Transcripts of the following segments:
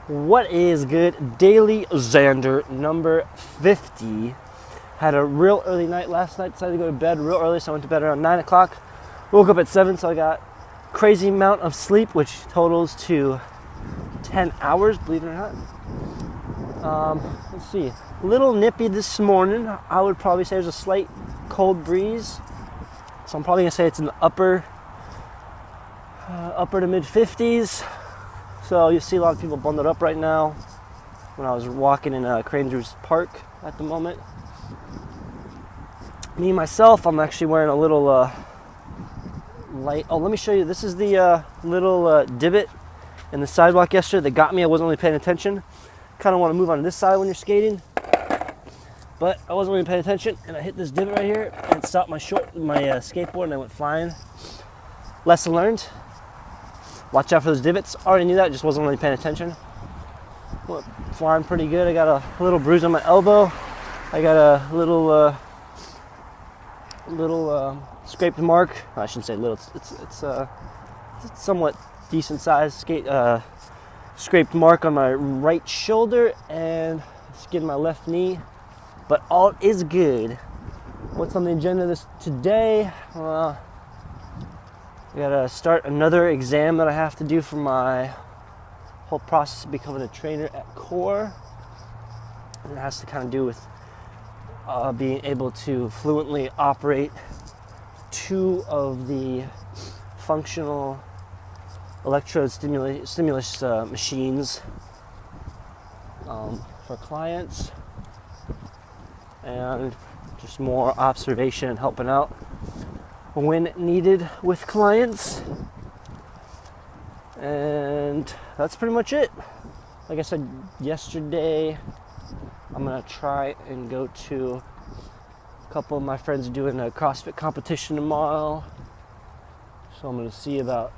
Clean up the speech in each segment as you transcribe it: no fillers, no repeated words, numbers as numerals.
What is good? DailyXander number 50. Had a real early night last night. Decided to go to bed real early, so I went to bed around 9 o'clock. Woke up at 7, so I got crazy amount of sleep, which totals to 10 hours, believe it or not. Let's see. A little nippy this morning. I would probably say there's a slight cold breeze. So I'm probably going to say it's in the upper to mid 50s. So you see a lot of people bundled up right now. When I was walking in Crange's Park at the moment. Me, myself, I'm actually wearing a little light. Oh, let me show you. This is the little divot in the sidewalk yesterday that got me. I wasn't really paying attention. Kind of want to move on this side when you're skating. But I wasn't really paying attention, and I hit this divot right here, and it stopped my skateboard, and I went flying. Lesson learned. Watch out for those divots. Already knew that, just wasn't really paying attention. Went flying pretty good. I got a little bruise on my elbow. I got a little scraped mark. I shouldn't say little. It's somewhat decent sized scraped mark on my right shoulder and skin my left knee. But all is good. What's on the agenda today? I gotta start another exam that I have to do for my whole process of becoming a trainer at Core. And it has to kind of do with being able to fluently operate 2 of the functional electrode stimulus machines for clients, and just more observation and helping out when needed with clients. And that's pretty much it. Like I said yesterday, I'm gonna try and go to a couple of my friends doing a CrossFit competition tomorrow, so I'm gonna see about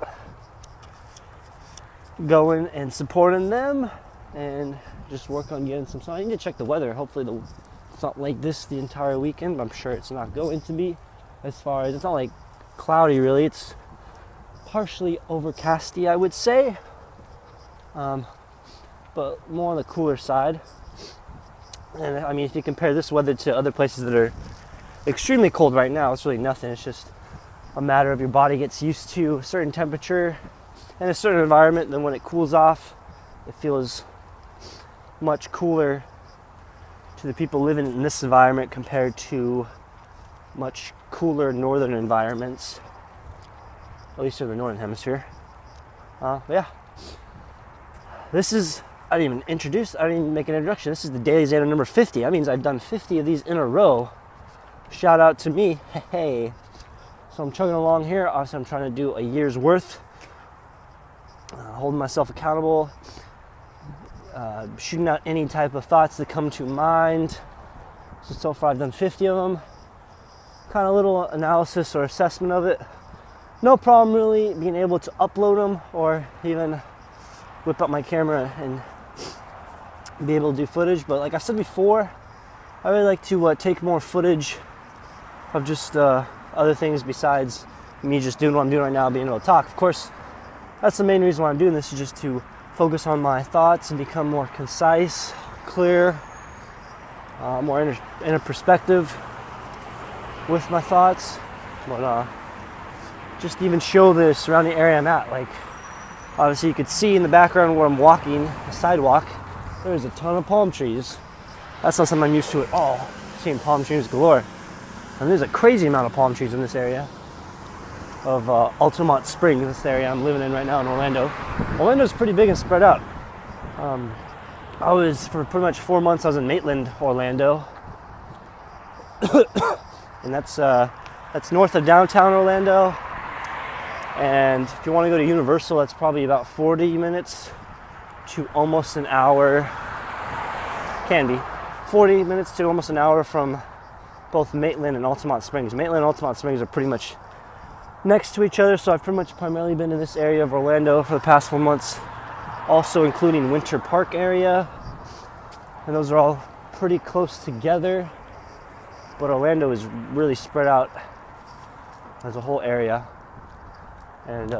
going and supporting them and just work on getting some sun. I need to check the weather. Hopefully it's not like this the entire weekend, but I'm sure it's not going to be. As far as, it's not like cloudy really, it's partially overcasty, I would say, but more on the cooler side. And I mean, if you compare this weather to other places that are extremely cold right now, it's really nothing. It's just a matter of your body gets used to a certain temperature and a certain environment. Then when it cools off, it feels much cooler to the people living in this environment compared to much cooler northern environments, at least in the northern hemisphere. Yeah, this is, I didn't even make an introduction. This is the DailyXander number 50. That means I've done 50 of these in a row. Shout out to me. Hey. So I'm chugging along here. Obviously I'm trying to do a year's worth, holding myself accountable, shooting out any type of thoughts that come to mind. So far I've done 50 of them. Kind of little analysis or assessment of it. No problem really being able to upload them or even whip up my camera and be able to do footage. But like I said before, I really like to take more footage of just other things besides me just doing what I'm doing right now, being able to talk. Of course, that's the main reason why I'm doing this, is just to focus on my thoughts and become more concise, clear, more in a perspective with my thoughts. But just even show the surrounding area I'm at. Like, obviously you could see in the background where I'm walking, the sidewalk, there's a ton of palm trees. That's not something I'm used to at all, seeing palm trees galore. And there's a crazy amount of palm trees in this area of Altamont Springs, this area I'm living in right now in Orlando. Orlando's pretty big and spread out. I was, for pretty much 4 months, I was in Maitland, Orlando. And that's north of downtown Orlando. And if you want to go to Universal, that's probably about 40 minutes to almost an hour. Can be 40 minutes to almost an hour from both Maitland and Altamont Springs. Maitland and Altamont Springs are pretty much next to each other, so I've pretty much primarily been in this area of Orlando for the past 4 months, also including Winter Park area, and those are all pretty close together. But Orlando is really spread out as a whole area, and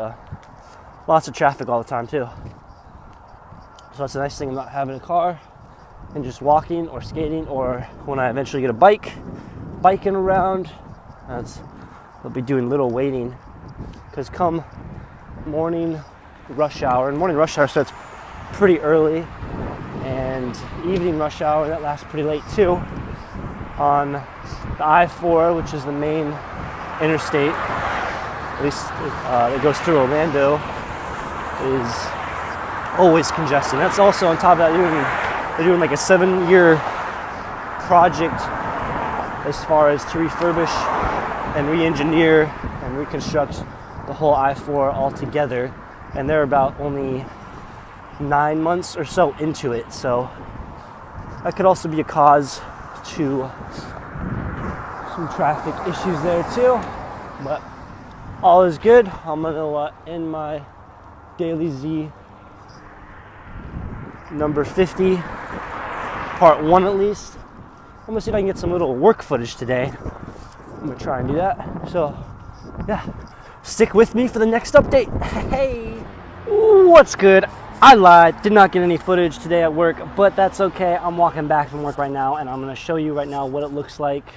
lots of traffic all the time too. So that's the nice thing about having a car and just walking or skating, or when I eventually get a bike, biking around. I'll be doing little waiting, because come morning rush hour, and morning rush hour starts pretty early, and evening rush hour, that lasts pretty late too, on the I-4, which is the main interstate, at least that goes through Orlando, is always congested. That's also on top of that, they're doing like a 7-year project as far as to refurbish and re-engineer and reconstruct the whole I-4 altogether, and they're about only 9 months or so into it, so that could also be a cause to some traffic issues there too, but all is good. I'm gonna end my Daily Z number 50, part 1 at least. I'm gonna see if I can get some little work footage today. I'm gonna try and do that. So yeah, stick with me for the next update. Hey, what's good? I lied, did not get any footage today at work, but that's okay. I'm walking back from work right now, and I'm gonna show you right now what it looks like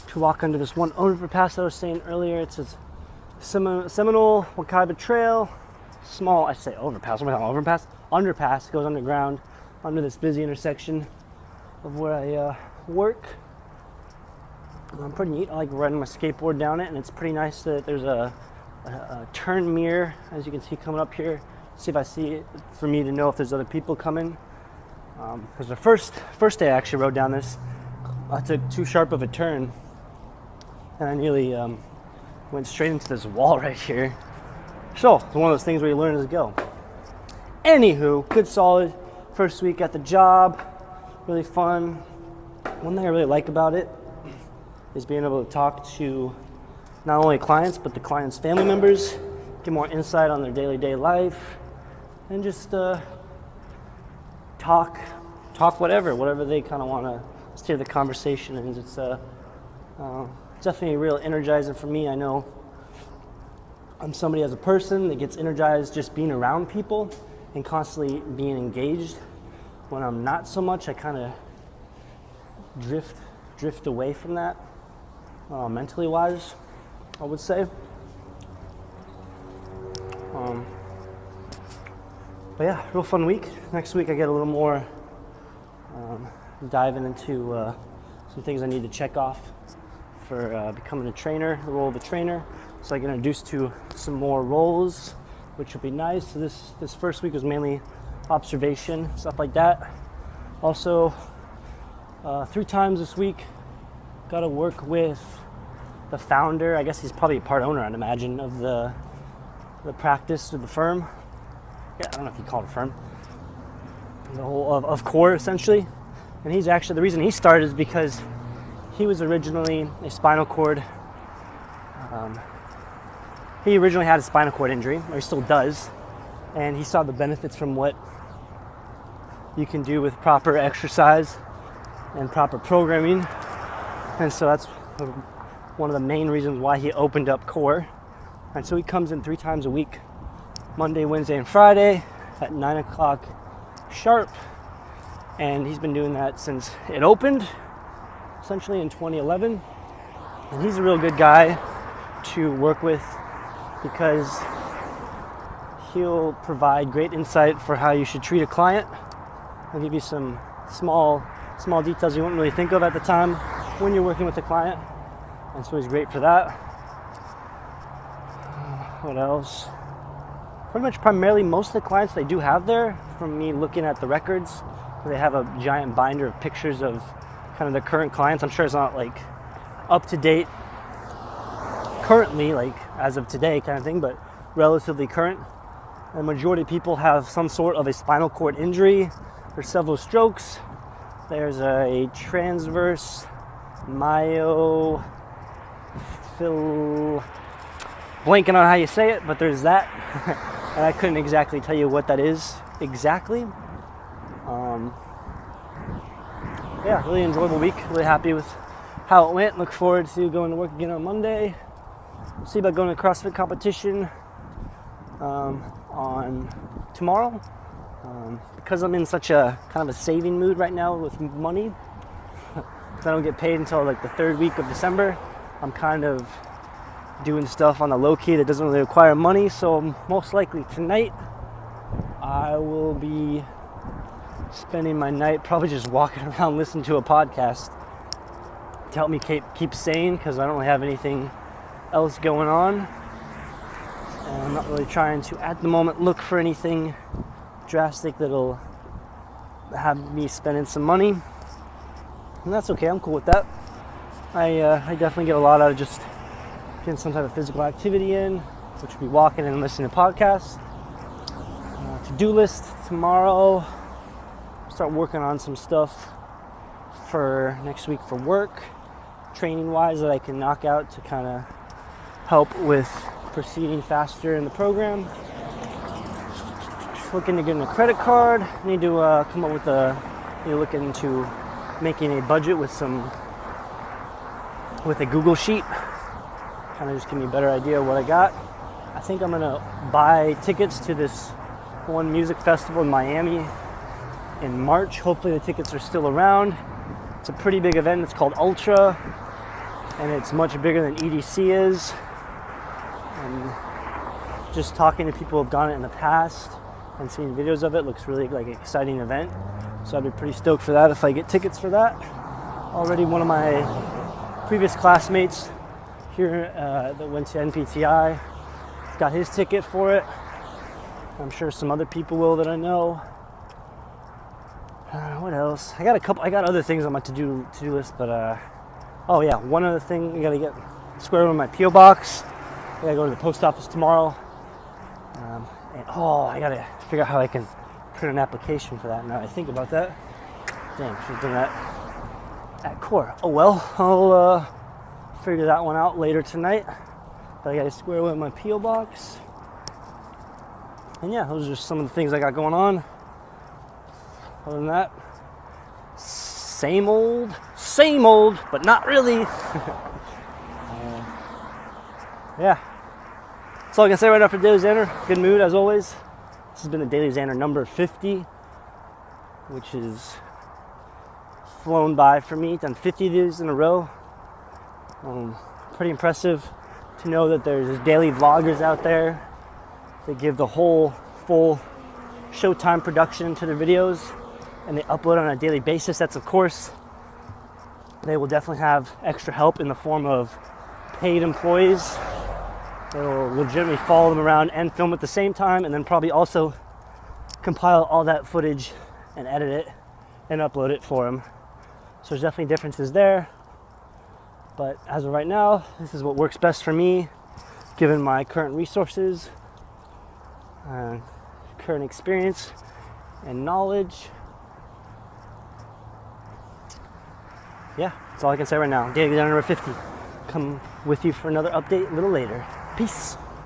to walk under this one overpass that I was saying earlier. It says Seminole Wakaiba Trail. Small, I say overpass, what am I talking about? Underpass, goes underground under this busy intersection of where I work. Pretty neat. I like riding my skateboard down it, and it's pretty nice that there's a turn mirror, as you can see, coming up here. See if I see it, for me to know if there's other people coming. Because the first day I actually rode down this, I took too sharp of a turn, and I nearly went straight into this wall right here. So it's one of those things where you learn as you go. Anywho, good solid first week at the job, really fun. One thing I really like about it is being able to talk to not only clients, but the clients' family members, get more insight on their day life, and just talk whatever they kind of want to steer the conversation. And it's definitely real energizing for me. I know I'm somebody as a person that gets energized just being around people and constantly being engaged. When I'm not so much, I kind of drift away from that, mentally wise, I would say. But yeah, real fun week. Next week I get a little more diving into some things I need to check off for becoming a trainer, the role of a trainer. So I get introduced to some more roles, which will be nice. So this first week was mainly observation, stuff like that. Also, 3 times this week, got to work with the founder. I guess he's probably a part owner, I'd imagine, of the practice of the firm. Yeah, I don't know if you call it a firm. The whole of Core, essentially. And he's actually, the reason he started is because he was originally a spinal cord. He originally had a spinal cord injury, or he still does, and he saw the benefits from what you can do with proper exercise and proper programming. And so that's one of the main reasons why he opened up Core. And so he comes in 3 times a week, Monday, Wednesday, and Friday at 9 o'clock sharp. And he's been doing that since it opened, essentially in 2011. And he's a real good guy to work with because he'll provide great insight for how you should treat a client. He'll give you some small details you wouldn't really think of at the time when you're working with a client. And so he's great for that. What else? Pretty much primarily most of the clients they do have there, from me looking at the records, they have a giant binder of pictures of kind of the current clients. I'm sure it's not like up to date currently, like as of today kind of thing, but relatively current. The majority of people have some sort of a spinal cord injury. There's several strokes. There's a transverse myofascial, blanking on how you say it, but there's that. And I couldn't exactly tell you what that is exactly. Yeah, really enjoyable week. Really happy with how it went. Look forward to going to work again on Monday. See about going to CrossFit competition on tomorrow. Because I'm in such a kind of a saving mood right now with money, because I don't get paid until like the third week of December, I'm kind of doing stuff on the low key that doesn't really require money. So most likely tonight I will be spending my night probably just walking around listening to a podcast to help me keep sane, because I don't really have anything else going on, and I'm not really trying to at the moment look for anything drastic that'll have me spending some money, and that's okay. I'm cool with that. I definitely get a lot out of just getting some type of physical activity in, which would be walking and listening to podcasts. To-do list tomorrow, start working on some stuff for next week for work, training wise, that I can knock out to kind of help with proceeding faster in the program. Looking to get a credit card. Need to come up with looking into making a budget with a Google sheet. Kind of just give me a better idea of what I got. I think I'm gonna buy tickets to this one music festival in Miami in March. Hopefully the tickets are still around. It's a pretty big event. It's called Ultra, and it's much bigger than EDC is. And just talking to people who have done it in the past and seeing videos of it, looks really like an exciting event. So I'd be pretty stoked for that if I get tickets for that. Already one of my previous classmates here that went to NPTI got his ticket for it. I'm sure some other people will that I know. What else? I got other things on my to-do list, but oh yeah, one other thing, I gotta get square with my P.O. box. I gotta go to the post office tomorrow. I gotta figure out how I can print an application for that now I think about that. Dang, should have done that at core. Oh well, I'll figure that one out later tonight. But I gotta square with my P.O. box. And yeah, those are just some of the things I got going on. Other than that, same old, but not really. Yeah. That's all I can say right now for Daily Xander. Good mood as always. This has been the Daily Xander number 50, which is flown by for me. Done 50 days in a row. Pretty impressive to know that there's daily vloggers out there that give the whole full Showtime production to their videos, and they upload on a daily basis. That's, of course, they will definitely have extra help in the form of paid employees that will legitimately follow them around and film at the same time, and then probably also compile all that footage and edit it and upload it for them. So there's definitely differences there. But as of right now, this is what works best for me, given my current resources, current experience, and knowledge. Yeah, that's all I can say right now. Daily Xander number 50. Come with you for another update a little later. Peace.